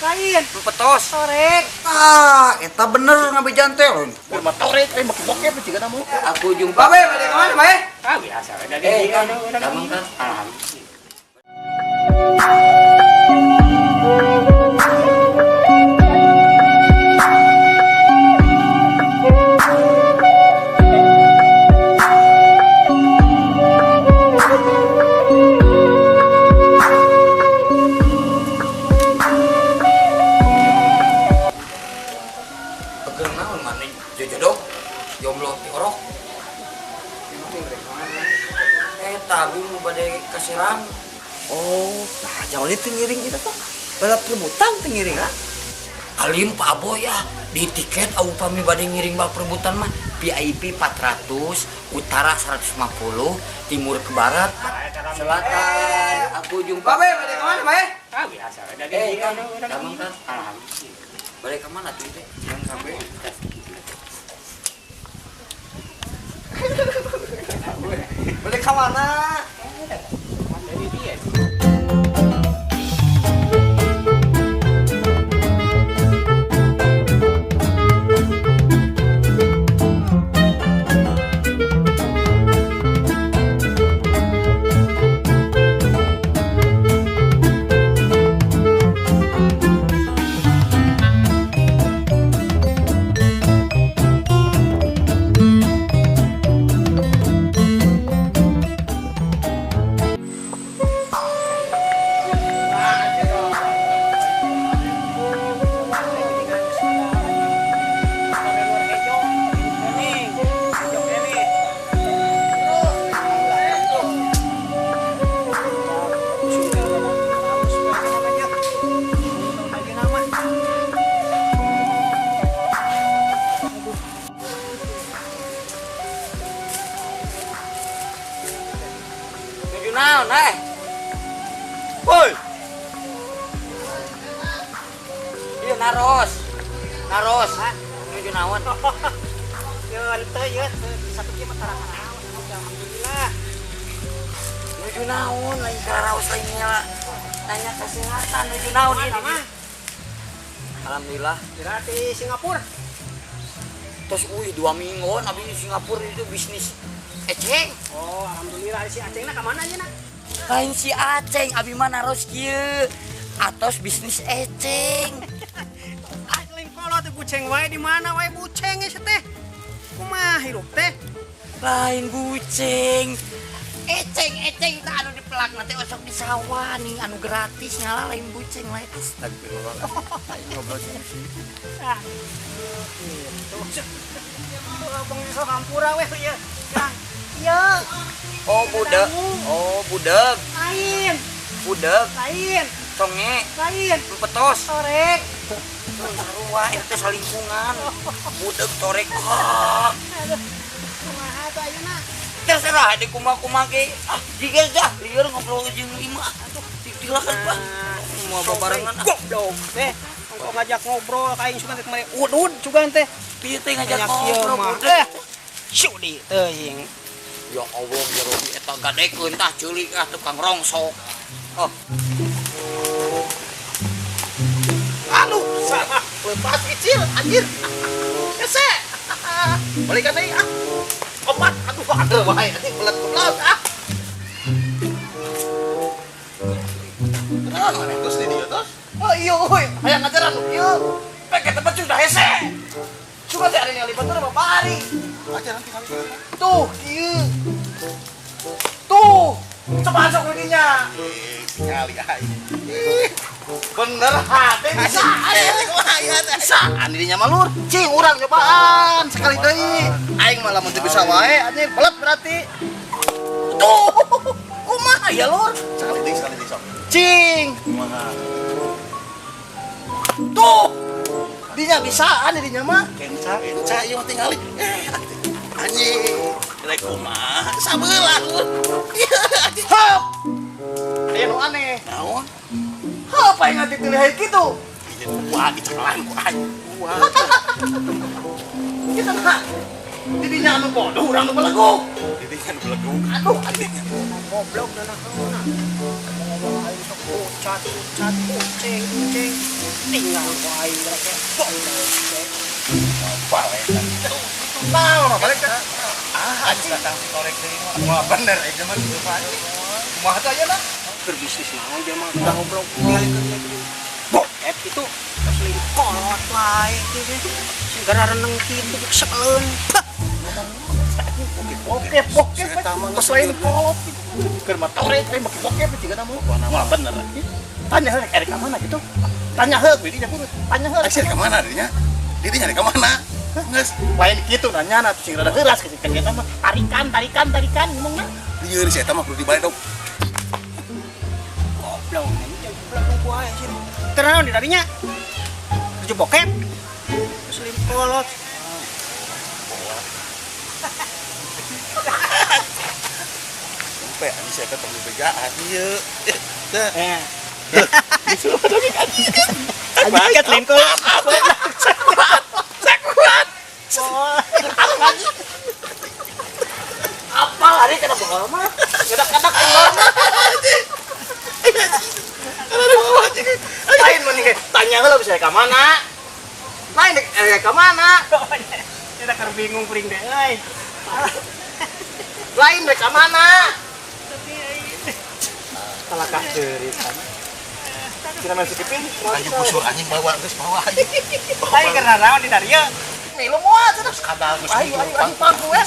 Lain. Petos. Torek. Eta bener ngabejan teh lho. Mah torek teh bokep ciga namu. Aku jumpa bae bade ka mana bae? Biasa we dari Kan. Pegang naon mana jodoh jomblo ti orok. Tabung bade kaserang. Oh, nah jauh itu ngiring kita tuh. Balap rebutan teh ngiring ah. Alim Pak Abo ya di tiket au pami bade ngiring bal perebutan mah VIP 400, utara 150, timur ke barat, selatan. Aku jumpa bae bade ka mana bae? Biasa we dari Kan. Bade ka mana tuh teh? Yang sampai balik ke mana? Dari dia. nuju naon Woi, Ieu naros. Naros. Nuju naon? Yo teu ye satu kieu mah tarang-tarang. Alhamdulillah. Nuju naon lain karaos lain nanya kesehatan nuju naon ieu mah? Alhamdulillah. Kira di Singapura. Terus 2 mingguan abis di Singapura itu bisnis eceng. Oh, alhamdulillah si Acengna ka mana aja nak? Lain si Aceng abi mah naros kieu. Atos bisnis eceng. Lain kolot teh buceng wae di mana wae buceng geus teh. Kumaha hirup teh? Lain buceng. Eceng teh anu dipelak nanti osok di sawah nih anu gratis nyala lain buceng lain. astagfirullah. Aing ngobrol sih. Ah. Gitu. Abang iso kampura we ya. Iya. Oh budeg. Oh budeg. Lain. Budeg. Lain. Conge. Lain. Petos. Torek. Sarua itu salingkungan. Budeg torek. Aduh. Kumaha tuh ayeuna? Terserah di kumaha ge. Jigel dah lieur ngobrol jeung Ima. Atuh dilakan Pak. Mau babarengan. Goblok teh. Engko ngajak ngobrol ka aing sugan teh kemari udud sugan teh. Pieu teh ngajak Ngajak ieu ngobrol mah. budeg. Syudi teuing. Ya Allah, ya Robi eta gadekeun tah ceulik tukang rongsok. Oh, Aduh, salah. Lepas kecil anjir. Ese. Balikan deui ah. Opat, aduh ada wae anjing belet-belet ah. Kenapa mana terus di dia terus? Oh iya, oi, hayang ngajaran lu ieu. Pake tempat sudah hese. Cuma teh ada yang lipat tuh berapa hari? Ajaran tinggal tuh, ieu. Tuh, coba masuk dinya. Tinggali aing. Bener hati bisa. Bisa, dirinya malur. Cing urang cobaan sekali deui. Aing malah mun teu bisa wae anjing belet berarti. Tuh, kumaha ya lur? Sekali deui sok. Cing. Kumaha? Tuh. Dinya bisaan dirinya mah. Kenca ieu mah tingali. Anjing. Rek kumaha? Sabelah lur. Hap. Aya nu aneh. Naon? Apa yang ngerti dilihat gitu? Wah, dicakalan ku aing. Wah. Kita nak Didinya anu bodoh urang nu beleguk. Didinya anu beleguk. Aduh anjing. Goblok dan naon. Ngomong aing sok pucat kucing. Tinggal ku aing rek. Balik kan itu. Nah, balik kan. Anjing datang si korek deui mah. Moal bener aja mah gitu Pak. Kumaha teh aya lah. Berbisnis naon dia mah udah ngobrol ngalih bokep itu asli kolot wae gitu. Segera reneng kitu sekeleun. Bokep pas lain kolot keur mah torek teh make bokep ciga namu moal bener tanya heuk erek ka mana gitu tanya heuk we dinya kurut tanya heuk Asyik ke mana dirinya? Dirinya ke mana? Nges, lain kitu nanya na sing rada heuras ke kita mah tarikan ngomongna lieur si eta mah kudu dibalik dong. Goblok wae sih. Terus di tadinya tujuh bokep. Asli kolot. Sampai ani saya ketemu begaan ieu. Teh. Banget lain kok. sakuat apa hari kena bokal mah kadak-kadak lain mending tanya heula bisa ka mana lain ka mana Kita keur bingung kuring deh euy. lain dek ka mana salah kacerit kira masih keping Anjing busur anjing bawa geus bawa anjing. Ayo karena naon di Dario. nih lu moal cenah Kadang geus ayo pagu we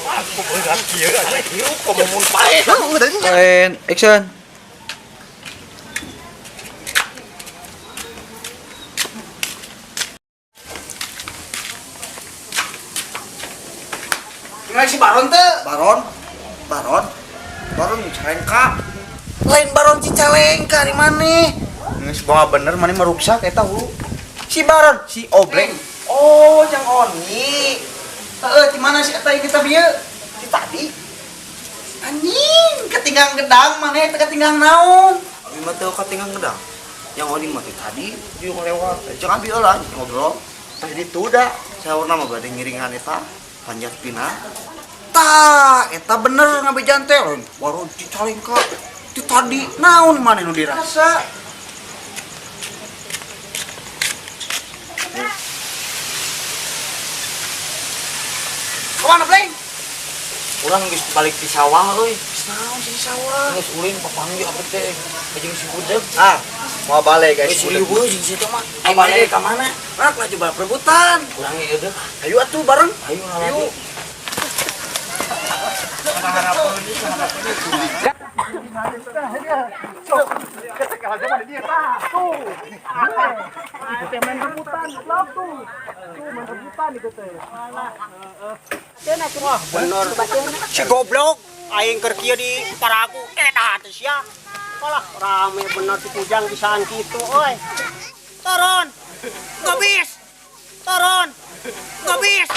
aku berat kieu aja kieu komun pae And action. Gimana si Baron teh? Baron Cicalengka. Lain Baron Cicalengka di mana? Geus bawa bener mana meruksak eta hulu. Si Baron, si Obreng. Oh, yang Oni. Di mana si eta kita bieu? Di tadi. Anjing, ketinggang gedang mana eta ketinggang naon? Abi mah teu katinggang gedang. Yang Oni mah tadi dia ngelewat. Jeung abi eulah ngobrol. Tah ditu da saurna mah bade ngiringan eta panjat pinang. Tah, eta bener ngabejan teh Baron Cicalengka. Itu tadi naon mana nu dirasa? Kemana, Bleng? Urang geus balik di sawah euy. Naon sih sawah? Geus ulin papanggi apa teh? Jeung si budak. Mau balik guys. Geus riweuh jeung si teh mah. Ai balik ka mana? Rak lah coba perebutan. Urang ieu deh. Ayo atuh bareng. Ayo ngalagi. Bener. Si goblok aing keur kieu di paraku eta teh sia. Kalah rame bener si Kujang bisaan kitu euy. Turun. Gobis. Turun. Gobis.